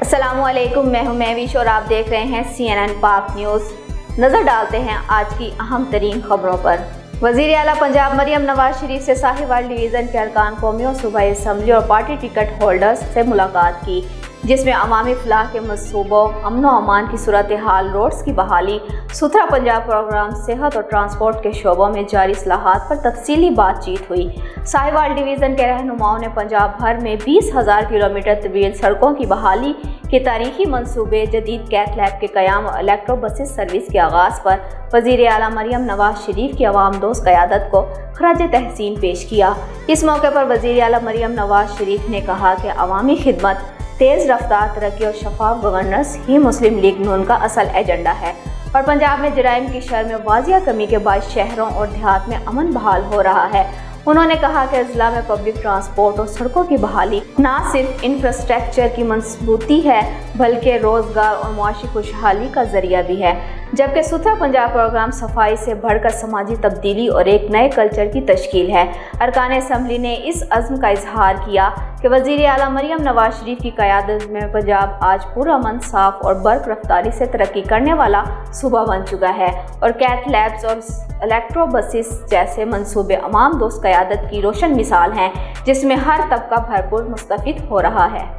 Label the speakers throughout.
Speaker 1: अस्सलाम वालेकुम, मैं हूं महविश और आप देख रहे हैं CNN पाक न्यूज़। नज़र डालते हैं आज की अहम तरीन खबरों पर। वज़ीर आला पंजाब मरियम नवाज शरीफ से साहिवाल डिवीज़न के अरकान कौमी और सूबाई असम्बली और पार्टी टिकट होल्डर्स से मुलाकात की, जिसमें अवामी फलाह के मंसूबों, अमन व अमान की सूरत हाल, रोड्स की बहाली, सुथरा पंजाब प्रोग्राम, सेहत और ट्रांसपोर्ट के शोबों में जारी इस्लाहात पर तफसीली बातचीत हुई। साहिवाल डिवीज़न के रहनुमाओं ने पंजाब भर में 20,000 किलोमीटर तवील सड़कों की बहाली के तारीखी मंसूबे, जदीद कैथ लैब के क़याम और इलेक्ट्रो बसेस सर्विस के आगाज़ पर वज़ीर आला मरियम नवाज शरीफ की अवाम दोस्त क़यादत को खराज तहसीन पेश किया। इस मौके पर वज़ीर आला मरियम नवाज शरीफ ने कहा कि अवामी खिदमत, तेज़ रफ्तार तरक्की और शफाफ गवर्नेंस ही मुस्लिम लीग नून का असल एजेंडा है और पंजाब में जराइम की शरह में वाजिया कमी के बाद शहरों और देहात में अमन बहाल हो रहा है। उन्होंने कहा कि अजला में पब्लिक ट्रांसपोर्ट और सड़कों की बहाली न सिर्फ इंफ्रास्ट्रक्चर की मजबूती है बल्कि रोज़गार और मुआशी खुशहाली का जरिया भी है, जबकि सुथरा पंजाब प्रोग्राम सफाई से बढ़कर समाजी तब्दीली और एक नए कल्चर की तश्कील है। अरकान असम्बली ने इस अज़्म का इजहार किया कि वज़ीर आला मरियम नवाज शरीफ की क़यादत में पंजाब आज पुरअमन, साफ और बर्क रफ्तारी से तरक्की करने वाला सूबा बन चुका है और कैथ लैब्स और इलेक्ट्रो बसेस जैसे मंसूबे अवाम दोस्त क़यादत की रोशन मिसाल हैं, जिसमें हर तबका भरपूर मुस्तफ़िद हो रहा है।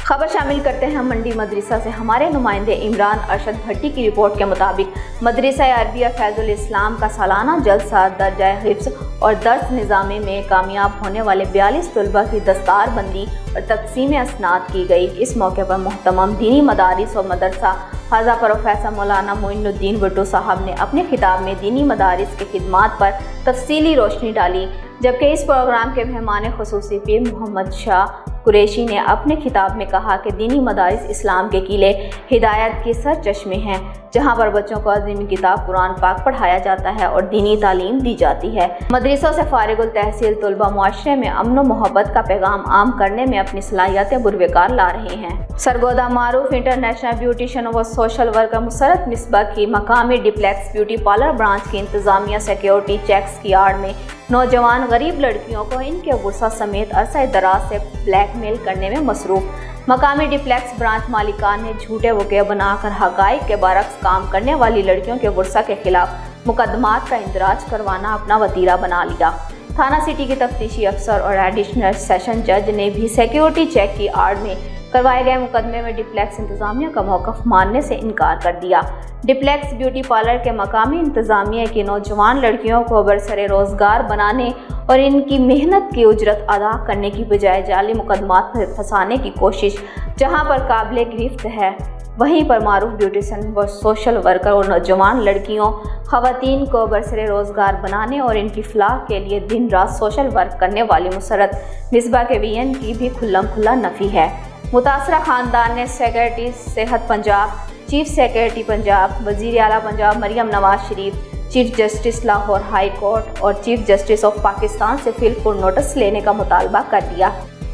Speaker 1: खबर शामिल करते हैं मंडी मदरसा से। हमारे नुमाइंदे इमरान अरशद भट्टी की रिपोर्ट के मुताबिक मदरसा अरबिया फैज़ुल इस्लाम का सालाना जलसा दर्जा हिफ्ज़ और दर्स निज़ामे में कामयाब होने वाले 42 तलबा की दस्तार बंदी और तकसीम असनाद की गई। इस मौके पर मुहतरम दीनी मदारिस और मदरसा हाजा प्रोफेसर मौलाना मोइनुद्दीन भुट्टो साहब ने अपने खिताब में दीनी मदारिस के खिदमात पर तफसीली रोशनी डाली, जबकि इस प्रोग्राम के मेहमान खुसूसी पीर मोहम्मद शाह कुरैशी ने अपने खिताब में कहा कि दीनी मदारिस इस्लाम के किले हिदायत के सर चश्मे हैं, जहाँ पर बच्चों को अज़ीम किताब कुरान पाक पढ़ाया जाता है और दीनी तालीम दी जाती है। मदरसों से फारिगुल तहसील तलबा मुआशरे में अमन व मोहब्बत का पैगाम आम करने में अपनी सलाहियतें बुरवेकार ला रहे हैं। सरगोदा मारूफ इंटरनेशनल ब्यूटिशन व सोशल वर्कर मुसरत मिसबा की मकामी डिप्लेक्स ब्यूटी पार्लर ब्रांच की इंतजामिया सिक्योरिटी चेक्स की आड़ में नौजवान गरीब लड़कियों को इनके गुस्सा समेत अरसा दराज से ब्लैकमेल करने में मसरूफ। मकामी डिप्लेक्स ब्रांच मालिकान ने झूठे वक़े बनाकर हक़ाइक़ के बरक्स काम करने वाली लड़कियों के गुस्सा के खिलाफ मुकदमात का इंदराज करवाना अपना वतीरा बना लिया। थाना सिटी के तफ्तीशी अफसर और एडिशनल सेशन जज ने भी सिक्योरिटी चेक की आड़ में करवाए गए मुकदमे में डिप्लेक्स इंतजामिया का मौक़िफ़ मानने से इनकार कर दिया। डिप्लेक्स ब्यूटी पार्लर के मकामी इंतजामिया की नौजवान लड़कियों को बरसरे रोज़गार बनाने और इनकी मेहनत की उजरत अदा करने की बजाय जाली मुकदमात में फंसाने की कोशिश जहां पर काबिल गिरफ्त है, वहीं पर मारूफ ब्यूटिशन व सोशल वर्कर और नौजवान लड़कियों ख़वातीन को बरसरे रोज़गार बनाने और इनकी फलाह के लिए दिन रात सोशल वर्क करने वाली मुसरत मिसबा के वीएन की भी खुल्लम खुल्ला नफ़ी है। मुतासरा ख़ानदान ने सेक्रेटरी सेहत पंजाब, चीफ सेक्रेटरी पंजाब, वज़ीर आला Punjab Maryam Nawaz Sharif, chief justice Lahore high court और चीफ जस्टिस ऑफ पाकिस्तान से फिलपुर नोटिस लेने का मुतालबा कर दिया।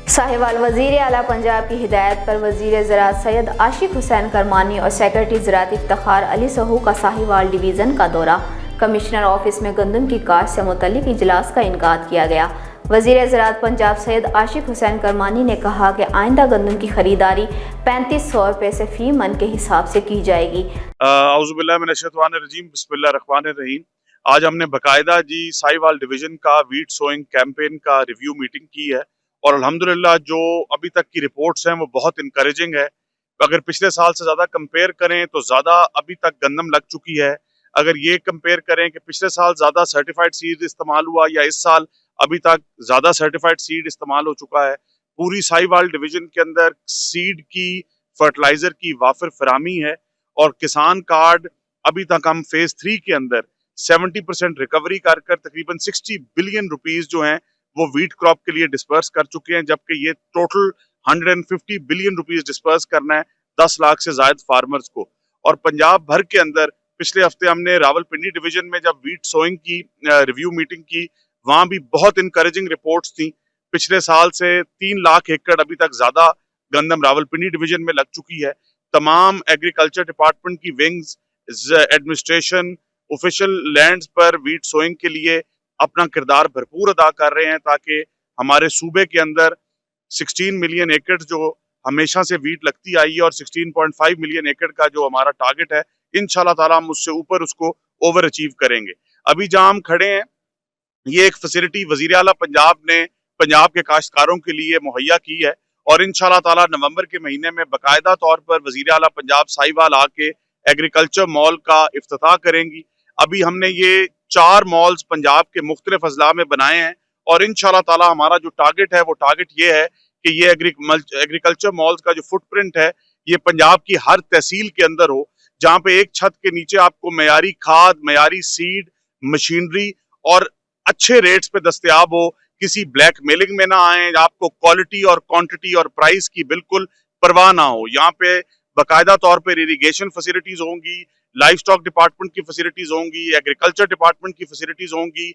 Speaker 1: साहिवाल वज़ीर आला पंजाब की हिदायत पर वज़ीर ज़राअत सैयद आशिक हुसैन करमानी और सेक्रेटरी ज़राअत इफ्तिखार अली सहू का साहिवाल डिवीज़न का दौरा। कमिश्नर ऑफिस में गंदम की काश्त से मुतल्लिक़ इजलास का इनकाद किया गया। वज़ीर ज़राअत पंजाब सैयद आशिक हुसैन करमानी ने कहा कि आइंदा गंदम की खरीदारी 3500 रुपये से फ़ी मन के हिसाब से की जाएगी।
Speaker 2: औज़ुबिल्लाहिमिनश्शैतानिर्रजीम, बिस्मिल्लाहिर्रहमानिर्रहीम। आज हमने बाकायदा जी साहिवाल डिवीज़न का वीट सोइंग कैंपेन का रिव्यू मीटिंग की है और अल्हम्दुलिल्लाह जो अभी तक की रिपोर्ट्स हैं वो बहुत इंकरेजिंग है। अगर पिछले साल से ज़्यादा कंपेयर करें तो ज़्यादा अभी तक गंदम लग चुकी है। अगर ये कंपेयर करें कि पिछले साल ज़्यादा सर्टिफाइड सीड इस्तेमाल हुआ या इस साल अभी तक ज़्यादा सर्टिफाइड सीड इस्तेमाल हो चुका है। पूरी साहिवाल डिवीज़न के अंदर सीड की, फर्टिलाइज़र की वाफिर फरामी है और किसान कार्ड अभी तक हम फेज़ 3 के अंदर 70% रिकवरी कर तकरीबन 60 बिलियन रुपीस जो हैं वो वीट क्रॉप के लिए डिस्पर्स कर चुके हैं, जबकि ये टोटल 150 बिलियन रुपीस डिस्पर्स करना है 10 लाख से ज़ायद फार्मर्स को। और पंजाब भर के अंदर पिछले हफ्ते हमने रावलपिंडी डिवीज़न में जब वीट सोइंग की रिव्यू मीटिंग की, वहाँ भी बहुत इंकरेजिंग रिपोर्ट्स थी। पिछले साल से 3 लाख एकड़ अभी तक ज़्यादा गंदम रावलपिंडी डिवीज़न में लग चुकी है। तमाम एग्रीकल्चर डिपार्टमेंट की विंग्स, एडमिनिस्ट्रेशन, ऑफिशियल लैंड्स पर वीट सोइंग के लिए अपना किरदार भरपूर अदा कर रहे हैं ताकि हमारे सूबे के अंदर 16 मिलियन एकड़ जो ہمیشہ سے ویٹ لگتی آئی ہے اور 16.5 ملین ایکڑ کا جو ہمارا ٹارگٹ ہے انشاءاللہ تعالی ہم اس سے اوپر اس کو اوور اچیو کریں گے. ابھی جہاں ہم کھڑے ہیں یہ ایک فیسلٹی وزیر اعلیٰ پنجاب نے پنجاب کے کاشتکاروں کے لیے مہیا کی ہے اور انشاءاللہ تعالی نومبر کے مہینے میں باقاعدہ طور پر وزیر اعلیٰ پنجاب ساہیوال آ کے ایگریکلچر مال کا افتتاح کریں گی. ابھی ہم نے یہ 4 مالز پنجاب کے مختلف اضلاع میں بنائے ہیں اور انشاءاللہ تعالی ہمارا جو ٹارگٹ ہے وہ ٹارگٹ یہ ہے کہ یہ ایگریکلچر مالز کا جو فٹ پرنٹ ہے یہ پنجاب کی ہر تحصیل کے اندر ہو, جہاں پہ ایک چھت کے نیچے آپ کو معیاری کھاد, معیاری سیڈ, مشینری اور اچھے ریٹس پہ دستیاب ہو. کسی بلیک میلنگ میں نہ آئیں, آپ کو کوالٹی اور کوانٹٹی اور پرائس کی بالکل پرواہ نہ ہو. یہاں پہ باقاعدہ طور پر اریگیشن فیسلٹیز ہوں گی, لائف سٹاک ڈپارٹمنٹ کی فیسلٹیز ہوں گی, ایگریکلچر ڈپارٹمنٹ کی فیسلٹیز ہوں گی,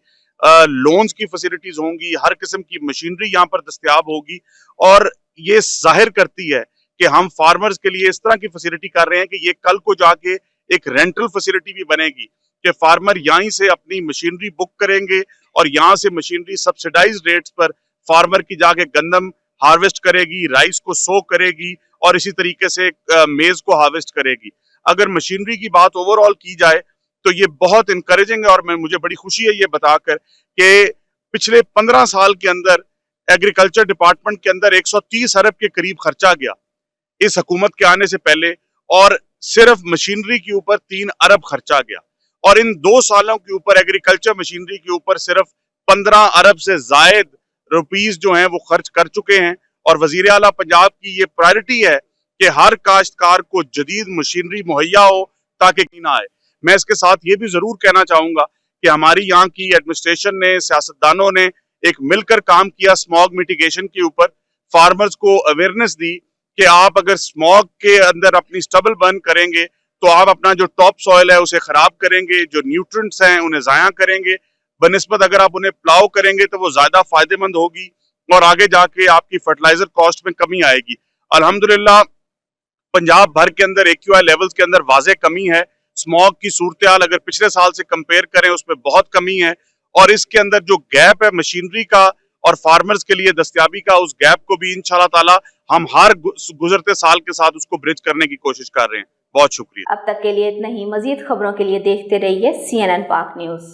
Speaker 2: لونز کی فیسلٹیز ہوں گی, ہر قسم کی مشینری یہاں پر دستیاب ہوگی. اور یہ ظاہر کرتی ہے کہ ہم فارمرز کے لیے اس طرح کی فیسلٹی کر رہے ہیں کہ یہ کل کو جا کے ایک رینٹل فیسلٹی بھی بنے گی کہ فارمر یہیں سے اپنی مشینری بک کریں گے اور یہاں سے مشینری سبسیڈائز ریٹس پر فارمر کی جا کے گندم ہارویسٹ کرے گی, رائس کو سو کرے گی اور اسی طریقے سے میز کو ہارویسٹ کرے گی. اگر مشینری کی بات اوور آل کی جائے تو یہ بہت انکریجنگ ہے اور مجھے بڑی خوشی ہے یہ بتا کر کہ پچھلے 15 سال کے اندر ایگریکلچر ڈپارٹمنٹ کے اندر 130 ارب کے قریب خرچہ گیا اس حکومت کے آنے سے پہلے, اور صرف مشینری کے اوپر 3 ارب خرچہ گیا. اور ان 2 سالوں کے اوپر ایگریکلچر مشینری کے اوپر صرف 15 ارب سے زائد روپیز جو ہیں وہ خرچ کر چکے ہیں. اور وزیر اعلیٰ پنجاب کی یہ پرائرٹی ہے کہ ہر کاشتکار کو جدید مشینری مہیا ہو تاکہ کی نہ آئے. میں اس کے ساتھ یہ بھی ضرور کہنا چاہوں گا کہ ہماری یہاں کی ایڈمنسٹریشن نے, سیاستدانوں نے ایک مل کر کام کیا سماگ میٹیگیشن کے اوپر. فارمرز کو اویئرنیس دی کہ آپ اگر سماگ کے اندر اپنی سٹبل برن کریں گے تو آپ اپنا جو ٹاپ سوئل ہے اسے خراب کریں گے, جو نیوٹرنٹس ہیں انہیں ضائع کریں گے, بنسبت اگر آپ انہیں پلاؤ کریں گے تو وہ زیادہ فائدہ مند ہوگی اور آگے جا کے آپ کی فرٹیلائزر کاسٹ میں کمی آئے گی. الحمدللہ پنجاب بھر کے اندر AQI لیولز کے اندر واضح کمی ہے. سماگ کی صورتحال اگر پچھلے سال سے کمپیئر کریں اس میں بہت کمی ہے, اور اس کے اندر جو گیپ ہے مشینری کا اور فارمرز کے لیے دستیابی کا, اس گیپ کو بھی انشاءاللہ تعالی ہم ہر گزرتے سال کے ساتھ اس کو برج کرنے کی کوشش کر رہے ہیں. بہت شکریہ.
Speaker 1: اب تک کے لیے اتنا ہی. مزید خبروں کے لیے دیکھتے رہیے CNN پاک نیوز.